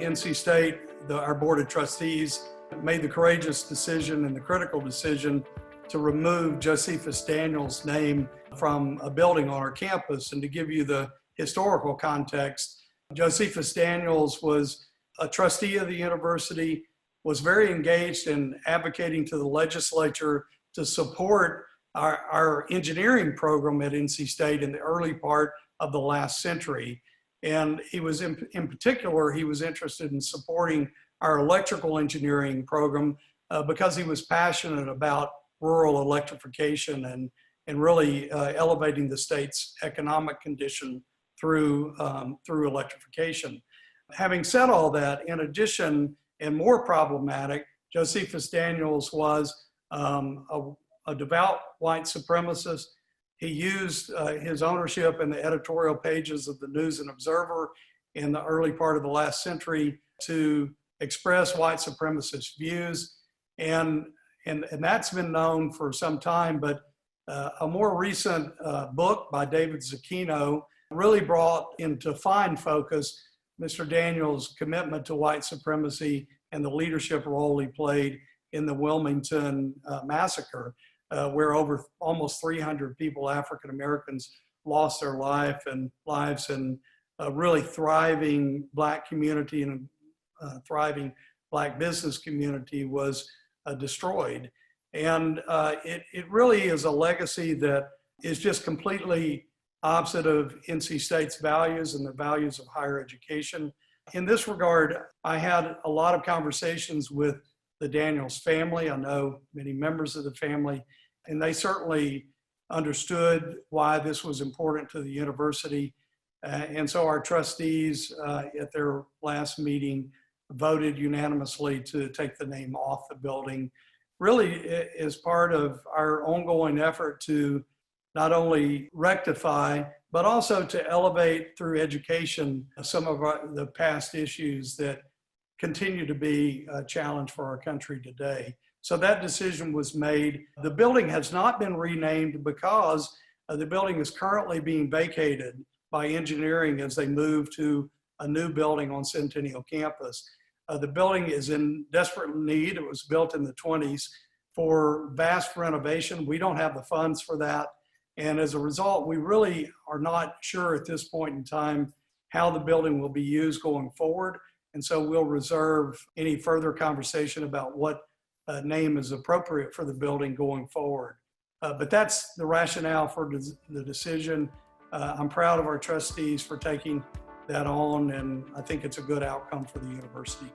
NC State, our Board of Trustees, made the courageous decision and the critical decision to remove Josephus Daniels' name from a building on our campus. And to give you the historical context, Josephus Daniels was a trustee of the university, was very engaged in advocating to the legislature to support our engineering program at NC State in the early part of the last century. And he was, in particular, he was interested in supporting our electrical engineering program because he was passionate about rural electrification and really elevating the state's economic condition through electrification. Having said all that, in addition, and more problematic, Josephus Daniels was a devout white supremacist. He used his ownership in the editorial pages of the News and Observer in the early part of the last century to express white supremacist views. And that's been known for some time, but a more recent book by David Zucchino really brought into fine focus Mr. Daniels' commitment to white supremacy and the leadership role he played in the Wilmington massacre, where over almost 300 people, African Americans, lost their lives and a really thriving Black community and thriving Black business community was destroyed. And it really is a legacy that is just completely opposite of NC State's values and the values of higher education. In this regard, I had a lot of conversations with the Daniels family. I know many members of the family, and they certainly understood why this was important to the university. And so our trustees at their last meeting voted unanimously to take the name off the building, really as part of our ongoing effort to not only rectify, but also to elevate through education some of the past issues that continue to be a challenge for our country today. So that decision was made. The building has not been renamed because the building is currently being vacated by engineering as they move to a new building on Centennial campus. The building is in desperate need. It was built in the 20s for vast renovation. We don't have the funds for that. And as a result, we really are not sure at this point in time how the building will be used going forward. And so we'll reserve any further conversation about what name is appropriate for the building going forward. But that's the rationale for the decision. I'm proud of our trustees for taking that on, and I think it's a good outcome for the university.